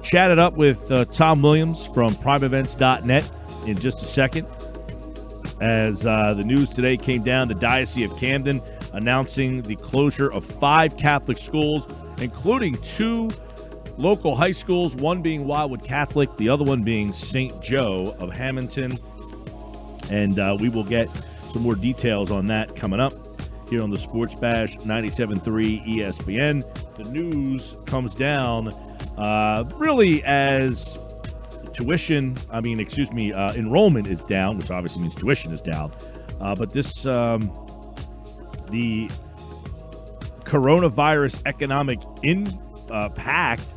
chat it up with Tom Williams from primeevents.net in just a second. As the news today came down, the Diocese of Camden announcing the closure of 5 Catholic schools, including 2 local high schools, one being Wildwood Catholic, the other one being St. Joe of Hammonton. And we will get some more details on that coming up here on the Sports Bash 97.3 ESPN. The news comes down really as enrollment is down, which obviously means tuition is down. But this, the coronavirus economic impact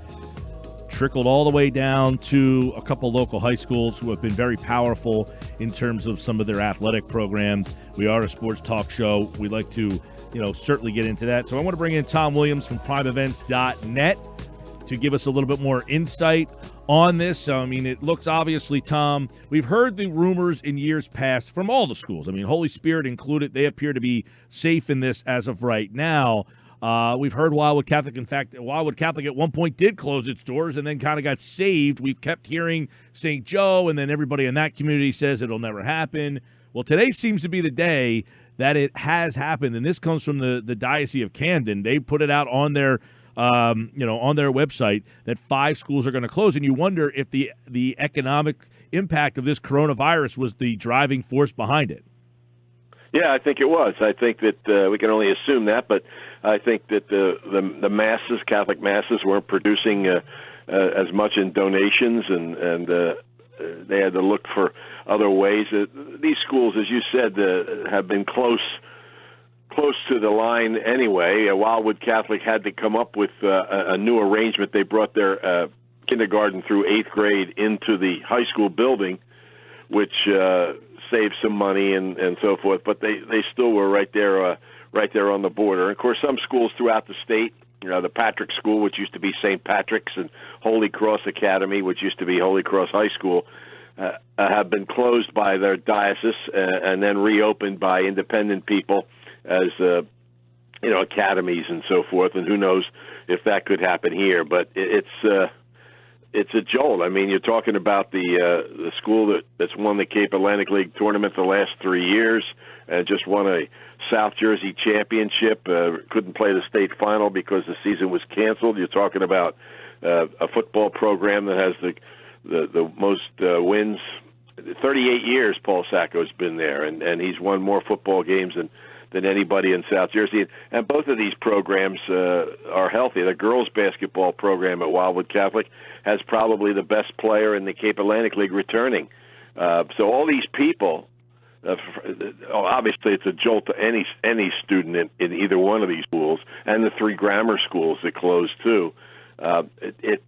trickled all the way down to a couple local high schools who have been very powerful in terms of some of their athletic programs. We are a sports talk show. We like to, certainly get into that. So I want to bring in Tom Williams from primeevents.net to give us a little bit more insight on this. It looks obviously, Tom, we've heard the rumors in years past from all the schools. Holy Spirit included, they appear to be safe in this as of right now. We've heard Wildwood Catholic. In fact, Wildwood Catholic at one point did close its doors and then kind of got saved. We've kept hearing St. Joe, and then everybody in that community says it'll never happen. Well, today seems to be the day that it has happened, and this comes from the Diocese of Camden. They put it out on their on their website that 5 schools are going to close, and you wonder if the economic impact of this coronavirus was the driving force behind it. Yeah, I think it was. I think that we can only assume that, but I think that the masses, Catholic masses, weren't producing as much in donations, and they had to look for other ways. These schools, as you said, have been close to the line anyway. Wildwood Catholic had to come up with a new arrangement. They brought their kindergarten through 8th grade into the high school building, which saved some money and so forth. But they still were right there on the border. And of course, some schools throughout the state, the Patrick School, which used to be St. Patrick's, and Holy Cross Academy, which used to be Holy Cross High School, have been closed by their diocese and then reopened by independent people as academies and so forth. And who knows if that could happen here? But it's a jolt. You're talking about the school that's won the Cape Atlantic League tournament the last 3 years and just won a South Jersey championship. Couldn't play the state final because the season was canceled. You're talking about a football program that has the most wins. 38 years Paul Sacco's been there, and he's won more football games than anybody in South Jersey. And both of these programs are healthy. The girls' basketball program at Wildwood Catholic has probably the best player in the Cape Atlantic League returning. So all these people, obviously it's a jolt to any student in either one of these schools, and the 3 grammar schools that closed too. It's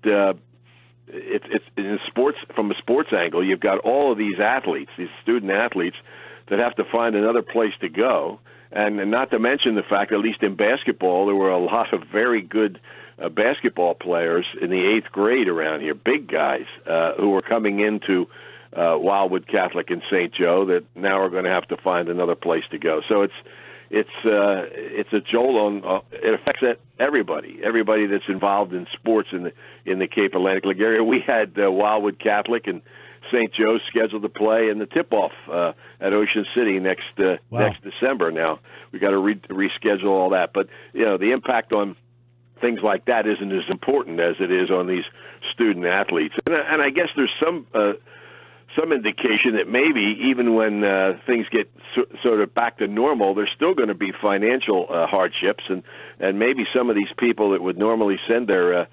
in sports, from a sports angle, you've got all of these athletes, these student athletes, that have to find another place to go. And not to mention the fact, at least in basketball, there were a lot of very good basketball players in the 8th grade around here, big guys who were coming into Wildwood Catholic and St. Joe that now are going to have to find another place to go. So it's a jolt on. It affects everybody that's involved in sports in the Cape Atlantic League area. We had Wildwood Catholic and St. Joe's scheduled to play in the tip-off at Ocean City next December. Now we got to reschedule all that, but the impact on things like that isn't as important as it is on these student athletes. And I guess there's some indication that maybe even when things get sort of back to normal, there's still going to be financial hardships, and maybe some of these people that would normally send their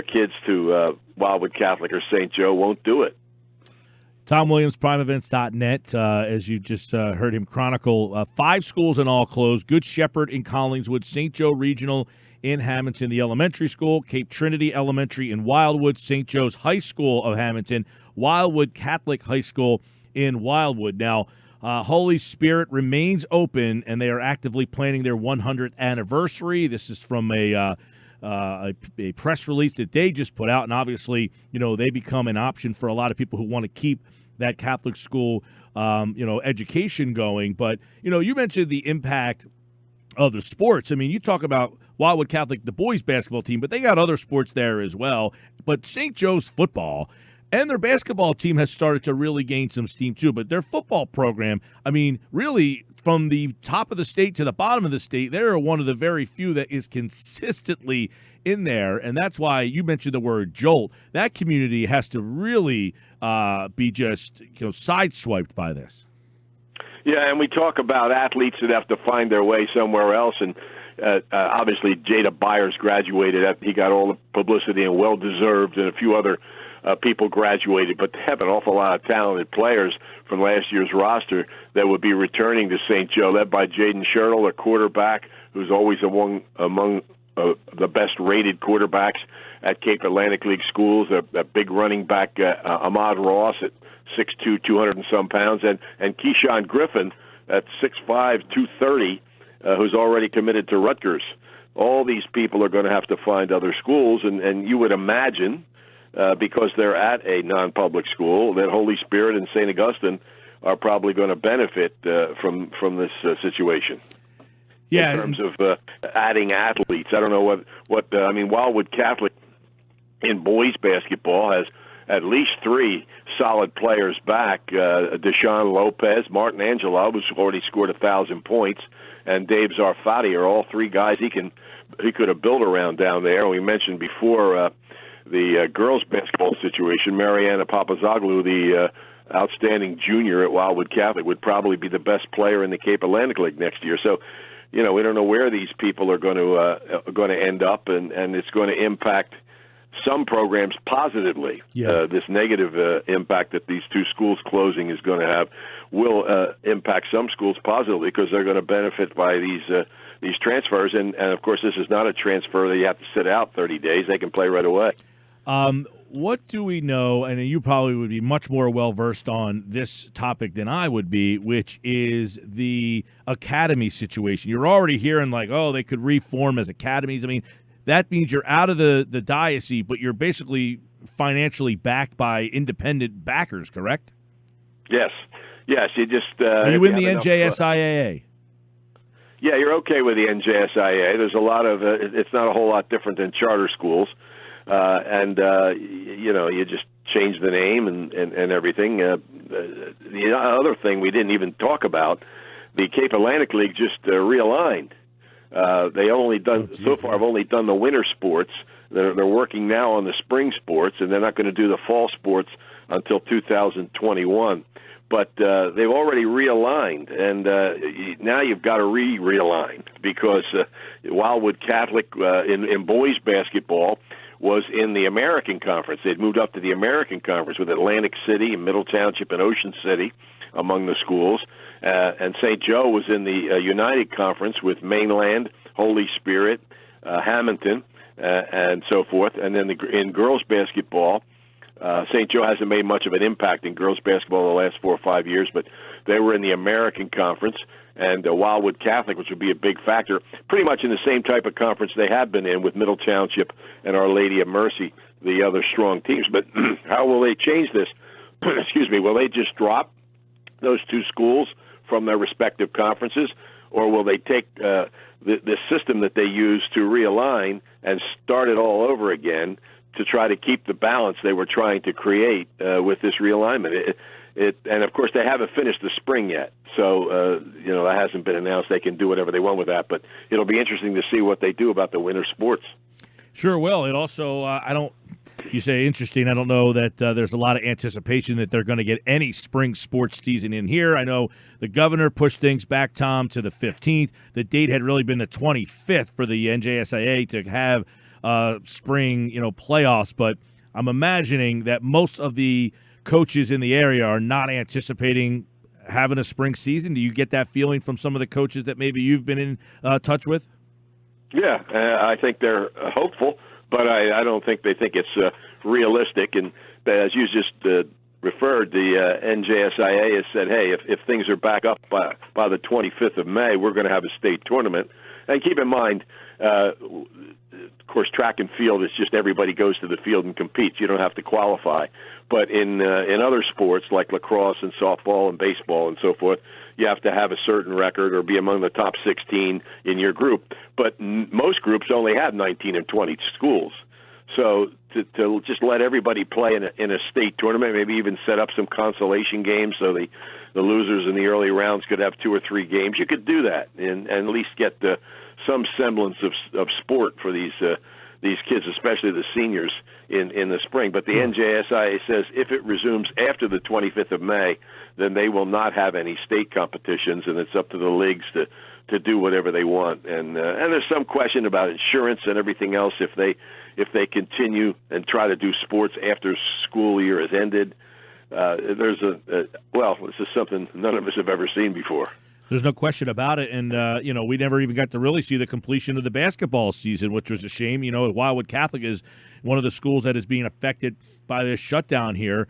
kids to Wildwood Catholic or St. Joe won't do it. Tom Williams, primeevents.net, as you just heard him chronicle, 5 schools in all closed: Good Shepherd in Collingswood, St. Joe Regional in Hammonton, the elementary school, Cape Trinity Elementary in Wildwood, St. Joe's High School of Hammonton, Wildwood Catholic High School in Wildwood. Now, Holy Spirit remains open, and they are actively planning their 100th anniversary. This is from a press release that they just put out, and obviously, they become an option for a lot of people who want to keep that Catholic school, education going. But, you mentioned the impact of the sports. You talk about Wildwood Catholic, the boys basketball team, but they got other sports there as well. But St. Joe's football and their basketball team has started to really gain some steam too. But their football program, I mean, really from the top of the state to the bottom of the state, they're one of the very few that is consistently in there. And that's why you mentioned the word jolt. That community has to really be just sideswiped by this. Yeah, and we talk about athletes that have to find their way somewhere else, and obviously Jada Byers graduated. He got all the publicity and well-deserved, and a few other people graduated, but they have an awful lot of talented players from last year's roster that would be returning to St. Joe, led by Jaden Schertle, a quarterback who's always among the best-rated quarterbacks at Cape Atlantic League schools, a big running back, Ahmad Ross, at 6'2", 200 and some pounds, and Keyshawn Griffin at 6'5", 230, who's already committed to Rutgers. All these people are going to have to find other schools, and you would imagine, because they're at a non-public school, that Holy Spirit and St. Augustine are probably going to benefit from this situation. Yeah, in terms of adding athletes. I don't know what I mean, Wildwood Catholic in boys basketball has at least 3 solid players back. Deshaun Lopez, Martin Angelo, who's already scored 1,000 points, and Dave Zarfati are all 3 guys he could have built around down there. We mentioned before the girls basketball situation. Mariana Papazoglou, the outstanding junior at Wildwood Catholic, would probably be the best player in the Cape Atlantic League next year. So, we don't know where these people are going to end up, and it's going to impact some programs positively. Yeah. This negative impact that these 2 schools closing is going to have will impact some schools positively because they're going to benefit by these transfers. And of course, this is not a transfer that you have to sit out 30 days. They can play right away. What do we know, and you probably would be much more well-versed on this topic than I would be, which is the academy situation. You're already hearing they could reform as academies. I mean, that means you're out of the diocese, but you're basically financially backed by independent backers, correct? Yes. You just are you in the NJSIAA? Yeah, you're okay with the NJSIAA. There's a lot of it's not a whole lot different than charter schools. You just change the name and everything. The other thing we didn't even talk about, the Cape Atlantic League just realigned. They only so far have only done the winter sports. They're working now on the spring sports, and they're not going to do the fall sports until 2021. But they've already realigned, and now you've got to realign because Wildwood Catholic in boys basketball was in the American Conference. They'd moved up to the American Conference with Atlantic City and Middle Township and Ocean City among the schools. And St. Joe was in the United Conference with Mainland, Holy Spirit, Hammonton, and so forth. And then in girls basketball, St. Joe hasn't made much of an impact in girls basketball the last 4 or 5 years, but they were in the American Conference, and Wildwood Catholic, which would be a big factor, pretty much in the same type of conference they have been in with Middle Township and Our Lady of Mercy, the other strong teams. But how will they change this? Excuse me. Will they just drop those 2 schools from their respective conferences, or will they take the system that they use to realign and start it all over again to try to keep the balance they were trying to create with this realignment? And of course, they haven't finished the spring yet, so that hasn't been announced. They can do whatever they want with that, but it'll be interesting to see what they do about the winter sports. Sure will. It also, you say interesting. I don't know that there's a lot of anticipation that they're going to get any spring sports season in here. I know the governor pushed things back, Tom, to the 15th. The date had really been the 25th for the NJSIA to have spring, playoffs. But I'm imagining that most of the coaches in the area are not anticipating having a spring season. Do you get that feeling from some of the coaches that maybe you've been in touch with? Yeah, I think they're hopeful, but I don't think they think it's realistic. And as you just referred, the NJSIA has said, hey, if things are back up by the 25th of May, we're going to have a state tournament. And keep in mind, of course, track and field is just everybody goes to the field and competes. You don't have to qualify. But in other sports like lacrosse and softball and baseball and so forth, you have to have a certain record or be among the top 16 in your group. But most groups only have 19 and 20 schools. So to just let everybody play in a state tournament, maybe even set up some consolation games so the losers in the early rounds could have 2 or 3 games, you could do that and at least get some semblance of sport for these kids, especially the seniors in the spring. But the NJSIA says if it resumes after the 25th of May, then they will not have any state competitions, and it's up to the leagues to do whatever they want. And there's some question about insurance and everything else if they continue and try to do sports after school year has ended. This is something none of us have ever seen before. There's no question about it, and we never even got to really see the completion of the basketball season, which was a shame. Wildwood Catholic is one of the schools that is being affected by this shutdown here.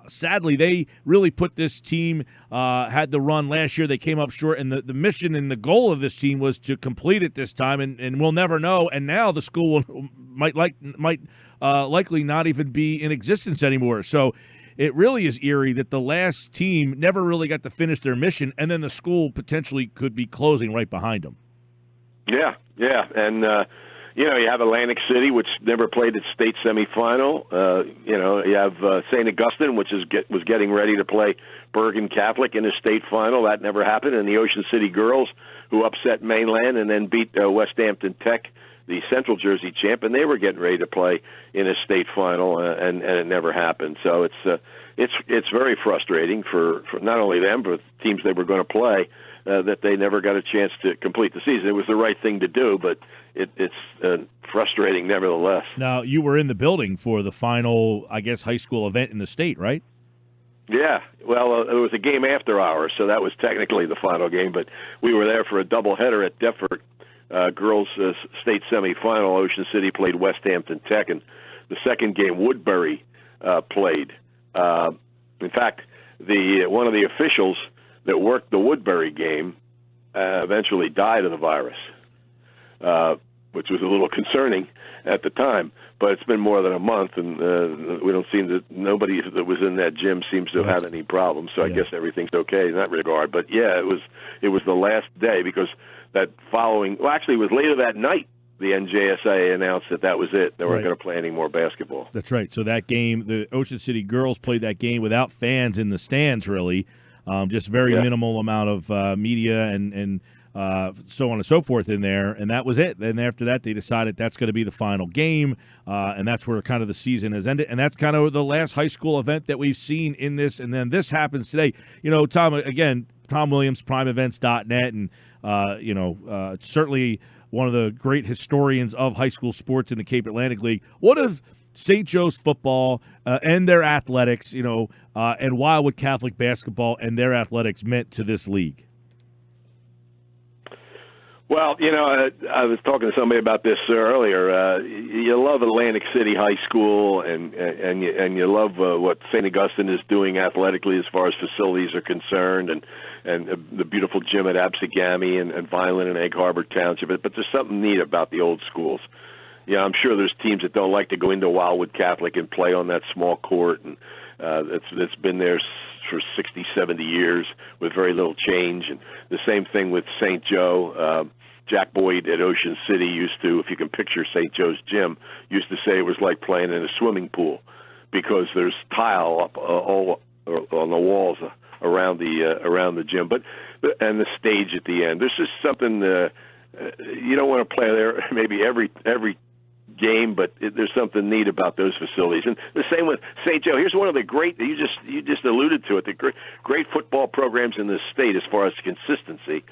Sadly, they really put this team, had the run last year. They came up short, and the mission and the goal of this team was to complete it this time, and we'll never know. And now the school might likely not even be in existence anymore. So it really is eerie that the last team never really got to finish their mission, and then the school potentially could be closing right behind them. Yeah, and you have Atlantic City, which never played its state semifinal. You have St. Augustine, which was getting ready to play Bergen Catholic in a state final. That never happened. And the Ocean City Girls, who upset Mainland and then beat West Hampton Tech, the Central Jersey champ, and they were getting ready to play in a state final, and it never happened. So it's very frustrating for not only them, but teams they were going to play, that they never got a chance to complete the season. It was the right thing to do, but it's frustrating nevertheless. Now, you were in the building for the final, I guess, high school event in the state, right? Yeah, well, it was a game after hours, so that was technically the final game, but we were there for a doubleheader at Deptford. Girls state semifinal. Ocean City played West Hampton Tech, and the second game Woodbury played. In fact, one of the officials that worked the Woodbury game eventually died of the virus, which was a little concerning at the time. But it's been more than a month, and nobody that was in that gym seems to have had any problems. So I guess everything's okay in that regard. But yeah, it was the last day, because that following, actually, it was later that night, the NJSIA announced that was it. They weren't going to play any more basketball. That's right. So that game, the Ocean City Girls played that game without fans in the stands, really. Just very minimal amount of media and so on and so forth in there, and that was it. Then after that, they decided that's going to be the final game, and that's where kind of the season has ended. And that's kind of the last high school event that we've seen in this. And then this happens today. Tom, again, Tom Williams, PrimeEvents.net, and certainly one of the great historians of high school sports in the Cape Atlantic League. What have St. Joe's football and their athletics, and Wildwood Catholic basketball and their athletics meant to this league? Well, I was talking to somebody about this earlier. You love Atlantic City High School, and you love what St. Augustine is doing athletically as far as facilities are concerned, and the beautiful gym at Absegami and Vineland and Egg Harbor Township. But there's something neat about the old schools. I'm sure there's teams that don't like to go into Wildwood Catholic and play on that small court, and it's been there for 60, 70 years with very little change. And the same thing with St. Joe. Jack Boyd at Ocean City used to, if you can picture St. Joe's gym, used to say it was like playing in a swimming pool, because there's tile up all on the walls around the gym, and the stage at the end. There's just something you don't want to play there maybe every game, but there's something neat about those facilities. And the same with St. Joe. Here's one of the great, you just alluded to it, the great football programs in this state as far as consistency.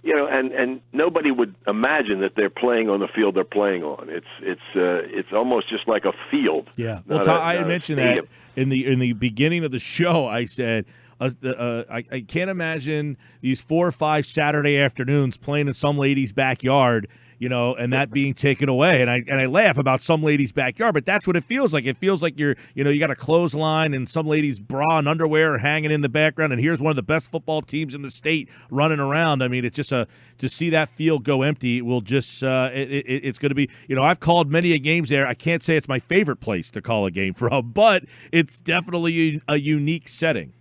And nobody would imagine that they're playing on the field they're playing on. It's almost just like a field. Yeah. Well, I had mentioned that in the beginning of the show. I said I can't imagine these 4 or 5 Saturday afternoons playing in some lady's backyard, and that being taken away. And I laugh about some lady's backyard, but that's what it feels like. It feels like you got a clothesline and some lady's bra and underwear are hanging in the background, and here's one of the best football teams in the state running around. I mean, it's just to see that field go empty. It will just it's going to be. I've called many a games there. I can't say it's my favorite place to call a game from, but it's definitely a unique setting.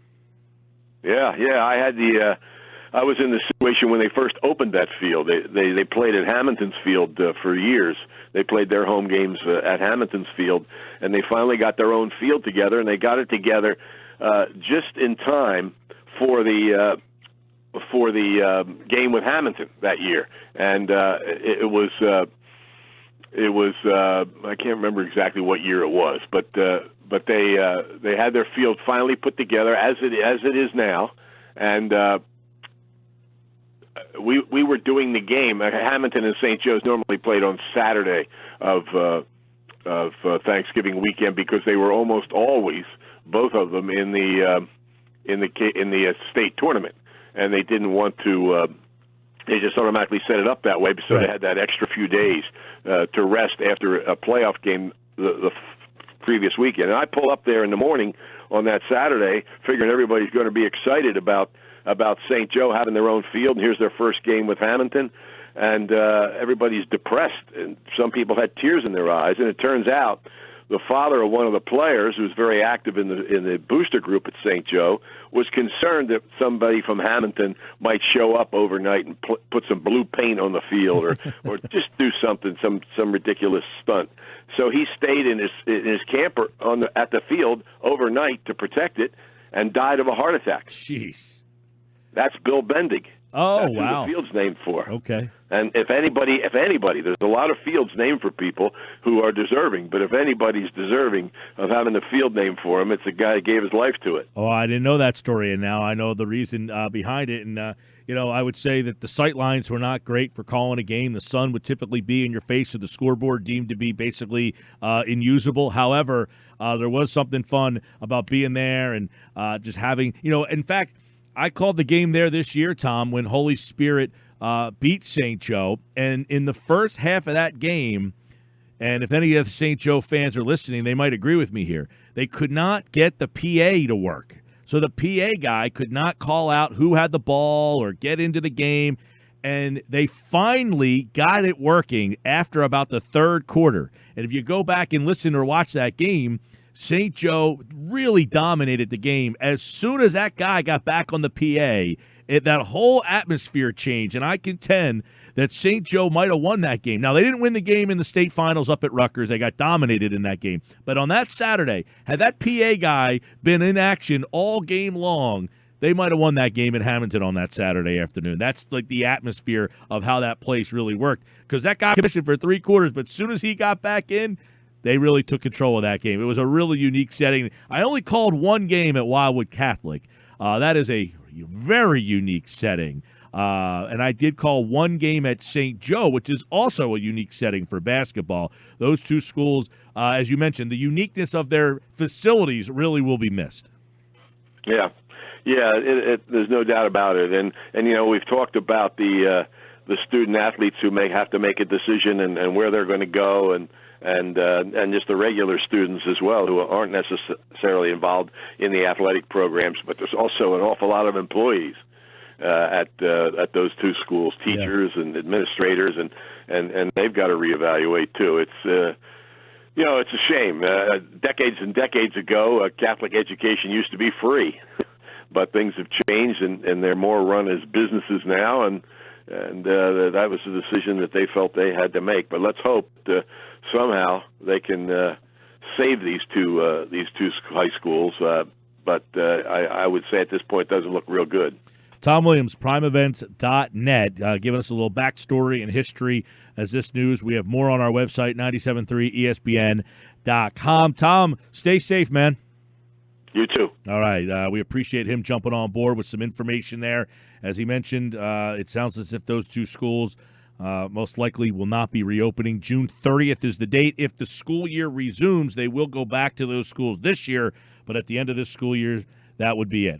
Yeah. I was in the situation when they first opened that field. They played at Hammonton's field for years. They played their home games at Hammonton's field, and they finally got their own field together, and they got it together just in time for the game with Hammonton that year. And it was I can't remember exactly what year it was, but they had their field finally put together as it is now, and we were doing the game. Hammonton and St. Joe's normally played on Saturday of Thanksgiving weekend because they were almost always, both of them, in the state tournament, and they didn't want to. They just automatically set it up that way, so They had that extra few days to rest after a playoff game the previous weekend. And I pull up there in the morning on that Saturday, figuring everybody's going to be excited about St. Joe having their own field, and here's their first game with Hammonton, and everybody's depressed, and some people had tears in their eyes. And it turns out the father of one of the players, who's very active in the booster group at St. Joe, was concerned that somebody from Hammonton might show up overnight and put some blue paint on the field, or just do something, some ridiculous stunt. So he stayed in his camper at the field overnight to protect it, and died of a heart attack. Jeez. That's Bill Bendig. Oh, That's wow. who the field's named for. Okay. And if anybody, there's a lot of fields named for people who are deserving, but if anybody's deserving of having a field named for him, it's the guy who gave his life to it. Oh, I didn't know that story, and now I know the reason behind it. And, I would say that the sight lines were not great for calling a game. The sun would typically be in your face, so the scoreboard deemed to be basically unusable. However, there was something fun about being there and just having, in fact, I called the game there this year, Tom, when Holy Spirit beat St. Joe. And in the first half of that game, and if any of the St. Joe fans are listening, they might agree with me here, they could not get the PA to work. So the PA guy could not call out who had the ball or get into the game. And they finally got it working after about the third quarter. And if you go back and listen or watch that game, St. Joe really dominated the game. As soon as that guy got back on the PA, that whole atmosphere changed, and I contend that St. Joe might have won that game. Now, they didn't win the game in the state finals up at Rutgers. They got dominated in that game. But on that Saturday, had that PA guy been in action all game long, they might have won that game in Hammonton on that Saturday afternoon. That's like the atmosphere of how that place really worked, because that guy commissioned for 3 quarters, but as soon as he got back in, they really took control of that game. It was a really unique setting. I only called one game at Wildwood Catholic. That is a very unique setting. And I did call one game at St. Joe, which is also a unique setting for basketball. Those two schools, as you mentioned, the uniqueness of their facilities really will be missed. Yeah. There's no doubt about it. And we've talked about the student athletes who may have to make a decision and where they're going to go, and just the regular students as well who aren't necessarily involved in the athletic programs. But there's also an awful lot of employees at those two schools, teachers and administrators, and they've got to reevaluate too. It's it's a shame. Decades and decades ago, Catholic education used to be free, but things have changed, and they're more run as businesses now, and that was the decision that they felt they had to make. But let's hope somehow they can save these two high schools. But I would say at this point it doesn't look real good. Tom Williams, primeevents.net, giving us a little backstory and history as this news. We have more on our website, 973ESPN.com. Tom, stay safe, man. You too. All right. We appreciate him jumping on board with some information there. As he mentioned, it sounds as if those two schools most likely will not be reopening. June 30th is the date. If the school year resumes, they will go back to those schools this year, but at the end of this school year, that would be it.